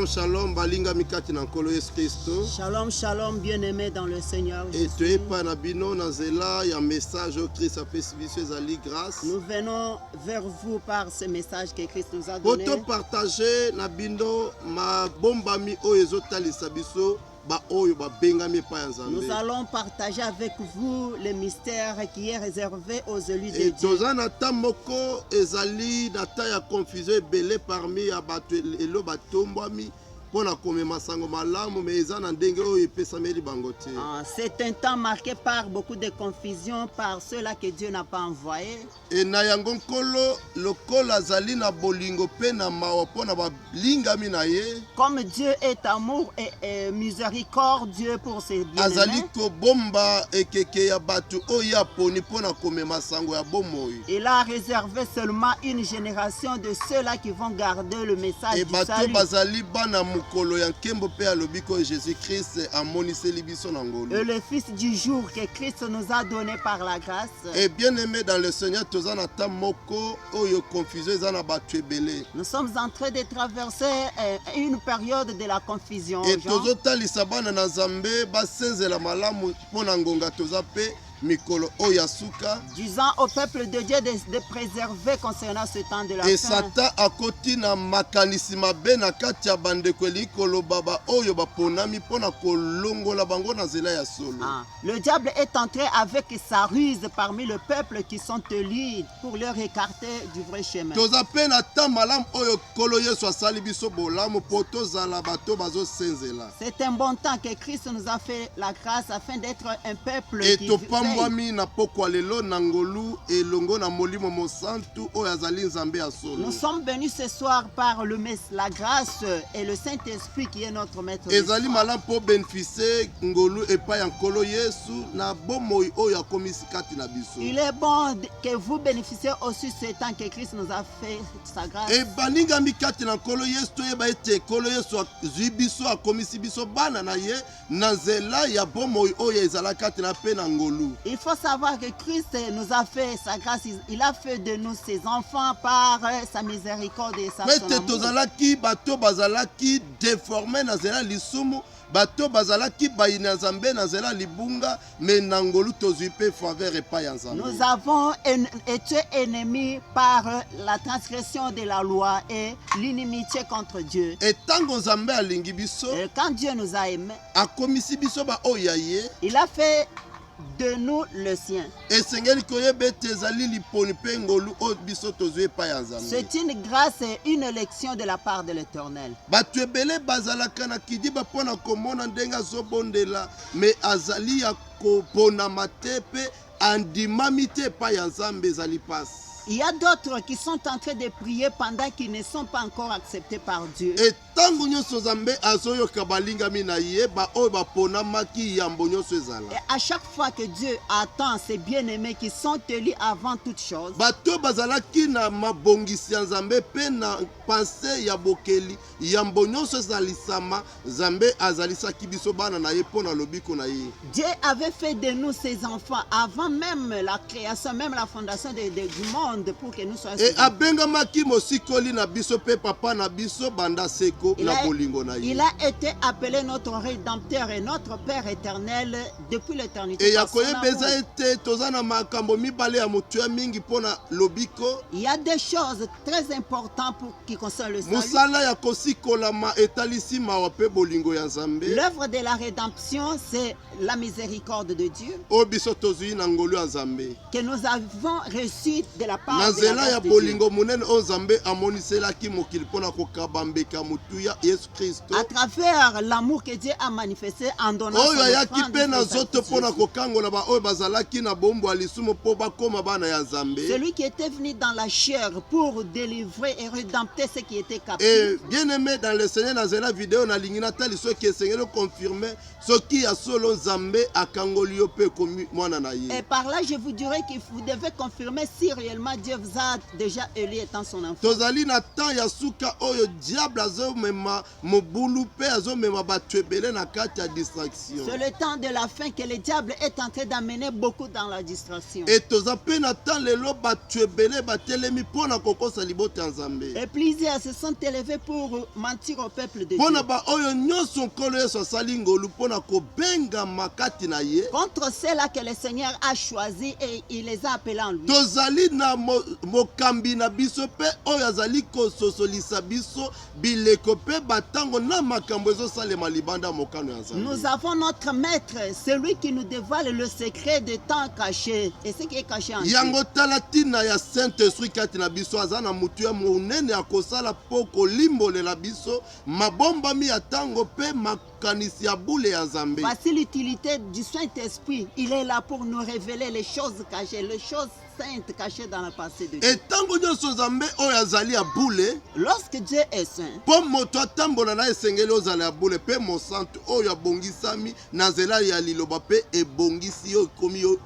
Shalom, balinga mikati na nkolo Yesu Kristo. Shalom, shalom, bien-aimés dans le Seigneur Et Jésus. tu es pas na bino na zela ya message au Christ a fait ezali grâce. Nous venons vers vous par ce message que Christ nous a donné. Poto partager na bino ma bombami oyo ezotalisa biso ba oyo ba bengami pa ya Nzambe. Nous allons partager avec vous le mystère qui est réservé aux élus de Et Dieu. tozana tamoko ezali na ta ya confusion ebele parmi ya bato elo batombwami pona komema sango malamu mais eza na ndenge oyo epesameli bango te. C'est un temps marqué par beaucoup de confusion par ceux-là que Dieu n'a pas envoyés. Et na yango nkolo lokola azali na bolingo pe na mawa pona balingami na ye. Comme Dieu est amour et miséricordieux pour ses Azali bien-aimés, kobomba ekeke ya bato oyo aponi pona komema sango ya bomoi. il a réservé seulement une génération de ceux-là qui vont garder le message Et du bato salut. bazali bana mukolo ya nkembo pe alobi ko Jésus-Christ amoniseli biso na ngolu. Et le Fils du jour que Christ nous a donné par la grâce. Et bien aimé dans le Seigneur, toza na ta moko oyo confusion eza na bato ebele. Nous sommes en train de traverser une période de la confusion. Et Jean. tozotalisa bana na Nzambe basenzela malamu mpona ngonga toza pe mikolo oyo asuka. Disant au peuple de Dieu de préserver concernant ce temps de la Et fin. Satan akoti na makanisi mabe na kati ya bandeko elingi koloba ba oyo baponami mpona kolongola bango na nzela ya solo. Le diable est entré avec sa ruse parmi le peuple qui sont élus pour leur écarter du vrai chemin. Toza pe na ta malamu oyo kolo Yesu asali biso bolamu po tozala bato bazosenzela. C'est un bon temps que Christ nous a fait la grâce afin d'être un peuple Et qui topambwami na pokwa lelo na ngolu elongo na molimo mosantu oyo azali Nzambe ya solo. Nous sommes venus ce soir par la grâce et le Saint-Esprit qui est notre maître. Ezali malamu po bénéficier ngolu epai ya nkolo Yesu na bomoi oyo akomisi kati na biso. Il est bon que vous bénéficiez aussi ce temps que Christ nous a fait sa grâce. E baningami kati na nkolo Yesu toyeba ete nkolo Yesu azwi biso akomisi biso bana na ye na nzela ya bomoi oyo ezala kati na pe na ngolu. Il faut savoir que Christ nous a fait sa grâce. Il a fait de nous ses enfants par sa miséricorde et sa Ete amour. tozalaki bato bazalaki déformé na nzela lisumu bato bazalaki bayini ya Nzambe na nzela libunga me na ngolu tozwi pe faveur epai ya Nzambe. Nous avons été ennemis par la transgression de la loi et l'inimitié contre Dieu. Etango Nzambe alingi biso Et quand Dieu nous a aimés, akomisi biso ba oyo ya ye. il a fait de nous le sien. Esengeli koyeba ete ezali liponi mpe ngolu oyo biso tozwi epai ya Nzambe. C'est une grâce et une élection de la part de l'Éternel. Bato ebele bazalaka na kidiba mpona komona ndenge azobondela me azali ya koponama te mpe andimami te epai ya Nzambe ezali pasi. Il y a d'autres qui sont en train de prier pendant qu'ils ne sont pas encore acceptés par Dieu. Etango nyonso Nzambe azoyoka balingami na ye ba oyo baponamaki yambo nyonso ezala. Et à chaque fois que Dieu attend ses bien-aimés qui sont élus avant toute chose, Bato bazalaki na mabongisi ya Nzambe pe na pense ya bokeli yambo nyonso ezalisama Nzambe azalisaki biso bana na ye mpona lobiko na ye. Dieu avait fait de nous ses enfants avant même la création, même la fondation du monde pour que nous soyons E ses enfants. abengamaki mosikoli na biso pe papa na biso banda seko na bolingo na ye. Il a été appelé notre Rédempteur et notre Père éternel depuis l'éternité. E ya par son koyeba eza amour. ete toza na makambo mibale ya motuya mingi mpona lobiko. Il y a des choses très importantes qui concernent le salut. Mosala ya kosikolama etalisi mawa pe bolingo ya Nzambe. L'œuvre de la rédemption, c'est la miséricorde de Dieu Oyo biso tozwi na ngolu ya Nzambe. que nous avons reçu de la part Na de la nzela ya grâce de Dieu. bolingo monene oyo Nzambe amoniselaki mokili mpona kokaba mbeka motu ya Yesu Kristo. À travers l'amour que Dieu a manifesté en donnant son Oyo ayaki offrande pe na de sa nzoto petite mpona Jésus. kokangola ba oyo bazalaki na bombo ya lisumu mpo bakoma bana ya Nzambe. Celui qui était venu dans la chair pour délivrer et rédempter ceux qui étaient captifs. Et bien aimé dans le Seigneur na zela vidéo na lingi natali soki esengeli confirmer soki ya solo Nzambe akangoli yo pe komi mwana na Et ye. par là, je vous dirais que vous devez confirmer si réellement vraiment Dieu vous a déjà élu étant son enfant. tozali na temps ya suka oyo diable azomema mobulu mpe azomema bato ebele na kati ya distraction. C'est le temps de la fin que le diable est en train d'amener beaucoup dans la distraction. Et toza mpe na temps lelo bato ebele batelemi mpo na kokosa libota ya nzambe. Et plusieurs se sont élevés pour mentir au peuple de mpo na Dieu. baoyo nyonso nkolo yesu asali ngolu mpo na kobengama kati na ye. Contre ceux-là que le Seigneur a choisis et il les a appelés en lui. tozali na mokambi na biso mpe oyo azali kososolisa biso bileko mpe batango na makambo ezosalema libanda ya mokano ya nzambe. Nous avons notre maître, celui qui nous dévoile le secret des temps cachés et ce qui est caché en Dieu. yango tala ntina ya saint-esprit kati na biso aza na motu ya monene ya kosala mpo kolimbolela biso mabombami ya ntango mpe makanisi ya bule ya nzambe. Voici l'utilité du Saint-Esprit. Il est là pour nous révéler les choses cachées, les choses saintes cachées dans le passé de Dieu. etango nyonso nzambe oyo azali ya bule Lorsque Dieu est saint, mpo moto atambola na esengeli ozala ya bule mpe mosantu oyo abongisami na nzela ya liloba mpe ebongisi yo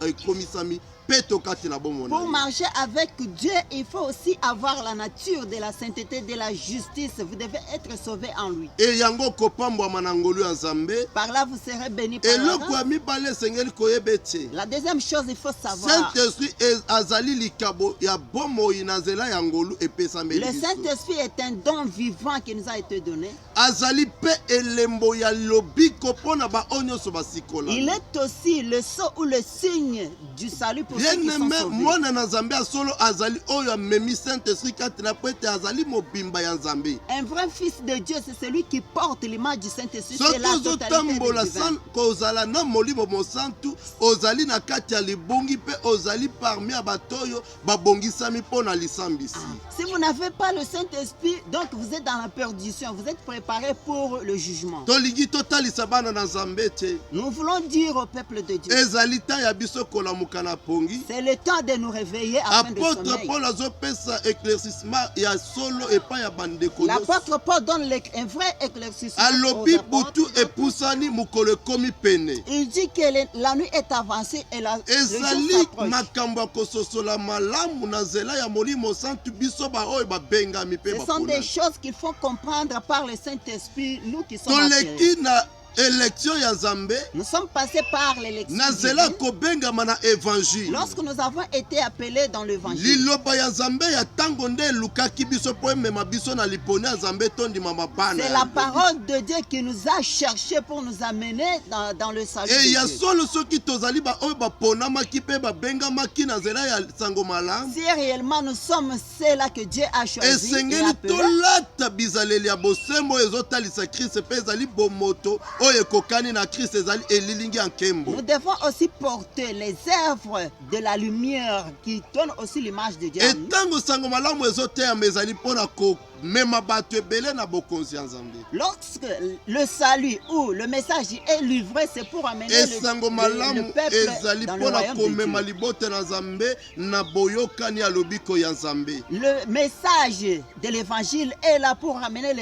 ekomisami mpe tokati na bomoi na pour ye. marcher avec Dieu, il faut aussi avoir la nature de la sainteté, de la justice. Vous devez être sauvé en lui. e yango kopambwama na ngolu ya nzambe. Par là, vous serez bénis par la eloko grâce. ya mibale esengeli koyeba ete La deuxième chose, il faut savoir, saint-esprit azali likabo ya bomoi na nzela ya ngolu epesameli le biso. Saint-Esprit est un don vivant qui nous a été donné. azali mpe elembo ya lobiko mpo na baoyo nyonso basikola. Il est aussi le sceau ou le signe du salut pour ceux qui sont bien-aimé sauvés. mwana na nzambe ya solo azali oyo amemi saint-esprit kati na po ete azali mobimba ya nzambe. Un vrai fils de Dieu, c'est celui qui porte l'image du Saint-Esprit. C'est soki la totalité ozotambola du divin. kozala na molimo mosantu ozali na kati ya libongi mpe ozali parmi ya bato oyo babongisami mpo na lisambisi. Si vous n'avez pas le Saint-Esprit, donc vous êtes dans la perdition. Vous êtes préparé pour le jugement. tolingi totalisa bana na nzambe te Nous voulons dire au peuple de Dieu, ezali temps ya biso kolamuka na pongi. c'est le temps de nous réveiller afin de apôtre sommeil. paul azopesa éclaircissement ya solo epai ya bandeko nyonso. L'apôtre Paul donne un vrai éclaircissement alobi aux apôtres. butu epusani mokolo ekomi pene. Il dit que la nuit est avancée et le jour ezali s'approche. makambo ya kososola malamu na nzela ya molimo santu biso baoyo babengami mpe Ce sont des baponami. choses qu'il faut comprendre par le Saint-Esprit, nous qui sommes appelés. toleki na élection ya nzambe Nous sommes passés par l'élection na nzela divine. kobengama na évangile. Lorsque nous avons été appelés dans l'évangile, liloba ya nzambe ya ntango nde elukaki biso mpo emema biso na liponi ya nzambe tondimama bana c'est ya la Nzambe. parole de Dieu qui nous a cherchés pour nous amener dans le salut e ya de Dieu. solo soki tozali baoyo baponamaki mpe babengamaki na nzela ya sango malamu, Si réellement nous sommes ceux-là que Dieu a choisis et esengeli appelés, tolata bizaleli ya bosembo oyo ezotalisa kristo mpe ezali bomoto oyo ekokani na kristo ezali elilingi ya nkembo. nous devons aussi porter les œuvres de la lumière qui donnent aussi l'image de Dieu en nous. etango sango malamu ezoteyama ezali mpo na komema bato ebele na bokonzi ya nzambe. Lorsque le salut ou le message est livré, c'est pour amener esango le malamu peuple ezali dans le mpo na royaume de komema Dieu. libota na nzambe na boyokani ya lobiko ya nzambe. Le message de l'évangile est là pour amener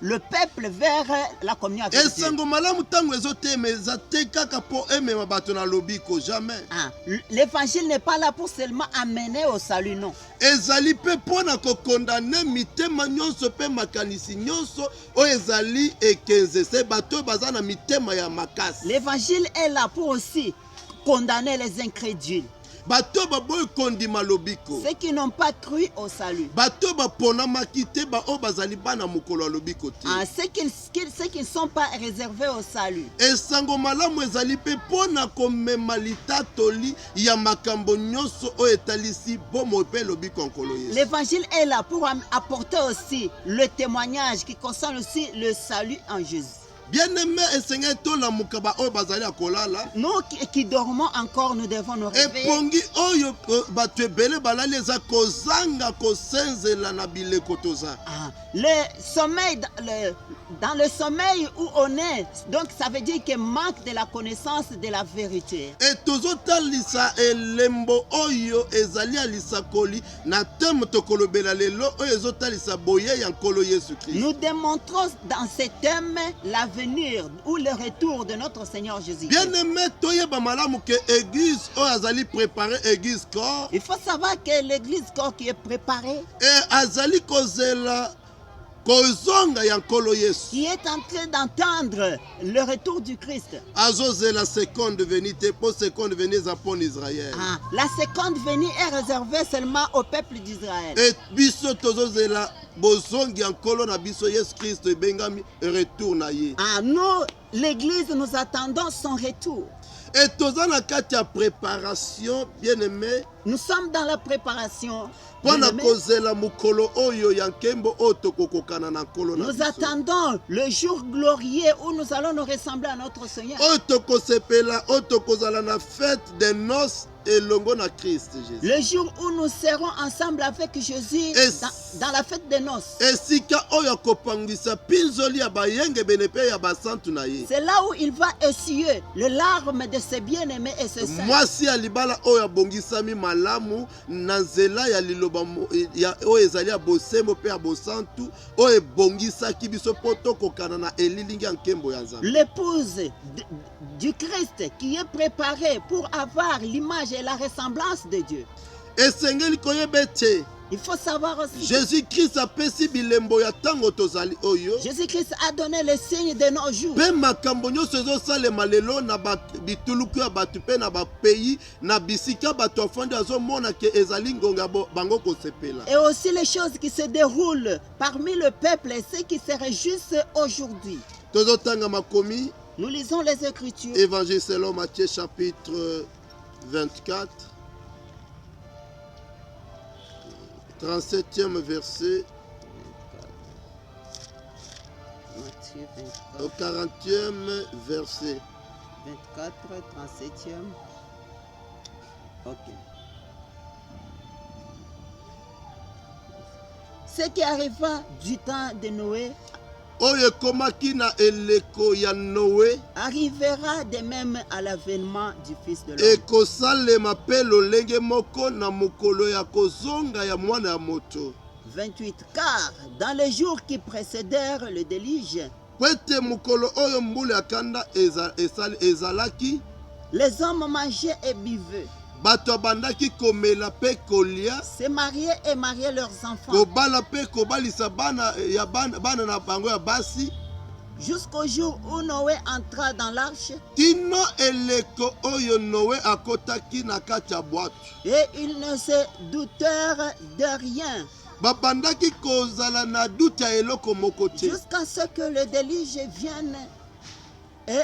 le peuple vers la communion avec Dieu. esango malamu ntango ezoteyama eza te kaka mpo emema bato na lobiko jamais. Ah, l'évangile n'est pas là pour seulement amener au salut, non. ezali mpe mpo na kokondane mitema nyonso mpe makanisi nyonso oyo ezali ekenze se bato oyo baza na mitema ya makasi. L'évangile est là pour aussi condamner les incrédules, bato oyo baboyi kondima lobiko, ceux qui n'ont pas cru au salut. bato oyo baponamaki te baoyo bazali bana mokolo ya lobiko te. Ah, ceux qui ne sont pas réservés au salut. esango malamu ezali mpe mpo na komema litatoli ya makambo nyonso oyo etalisi bomoi mpe lobiko ya nkolo Yesu. L'évangile est là pour apporter aussi le témoignage qui concerne aussi le salut en Jésus. bien-aimé esengeli tolamuka baoyo bazali ya kolala. Nous qui dormons encore, nous devons nous réveiller. epongi oyo bato ebele balali eza kozanga kosenzela na bileko toza. Ah, le sommeil dans le sommeil où on est. Donc ça veut dire qu'il manque de la connaissance de la vérité. E tozotalisa elembo oyo ezali ya lisakoli na teme tokolobela lelo oyo ezotalisa boye ya nkolo Yesu Christ. Nous démontrons dans ces thèmes l'avenir ou le retour de notre Seigneur Jésus. Bien-aimé, toyeba malamu ke église oyo azali préparé église corps Il faut savoir que l'église corps qui est préparée, e azali kozela kozonga ya nkolo Yesu. qui est en train d'entendre le retour du Christ. Azozela seconde venue te po seconde venue eza mpona Israël. Ah, la seconde venue est réservée seulement au peuple d'Israël. E biso tozozela bozongi ya nkolo na biso Yesu Christ ebengami retour na ye. Ah, nous, l'église, nous attendons son retour. Et toza na kati ya préparation bien-aimé Nous sommes dans la préparation. mpona Bien-aimés. kozela mokolo oyo ya nkembo oyo tokokokana na nkolo na Nous biso. attendons le jour glorieux où nous allons nous ressembler à notre Seigneur. Oyo tokosepela oyo tokozala na fête de noces elongo na Christ Jésus. Le jour où nous serons ensemble avec Jésus Et- dans la fête des noces. esika oyo akopangwisa mpinzoli ya bayengebene mpe ya basantu na ye. C'est là où il va essuyer le larme de ses bien-aimés et ses saints. mwasi ya libala oyo abongisami malamu na nzela ya liloba oyo ezali ya bosembo mpe ya bosantu oyo ebongisaki biso mpo tokokana na elilingi ya nkembo ya Nzambe. L'épouse du Christ qui est préparée pour avoir l'image et la ressemblance de Dieu. esengeli koyeba ete Il faut savoir aussi que jésus-christ apesi bilembo ya ntango tozali oyo Jésus-Christ a donné le signe de nos jours. mpe makambo nyonso ezosalema lelo na bituluku ya bato mpe na bapeyi na bisika bato afandi azomona ke ezali ngonga bango kosepela. Et aussi les choses qui se déroulent parmi le peuple et ceux qui se réjouissent aujourd'hui. tozotanga makomi Nous lisons les Écritures. évangile selon Matthieu chapitre 24 37e verset Matthieu au 40e verset. 24, 37e. Ok. Ce qui arriva du temps de Noé oyo ekomaki na eleko ya Noé arrivera de même à l'avènement du Fils de l'homme. ekosalema mpe lolenge moko na mokolo ya kozonga ya mwana ya moto. 28. Car dans les jours qui précédèrent le déluge, po ete mokolo oyo mbula ya kanda ezalaki les hommes mangeaient et buvaient, bato abandaki komela mpe kolia se mariaient et mariaient leurs enfants, kobala mpe kobalisa bana na bango ya basi jusqu'au jour où Noé entra dans l'arche, tino eleko oyo Noé akotaki na kati ya bwato. et ils ne se doutèrent de rien, babandaki kozala na dute ya eloko moko te jusqu'à ce que le déluge vienne et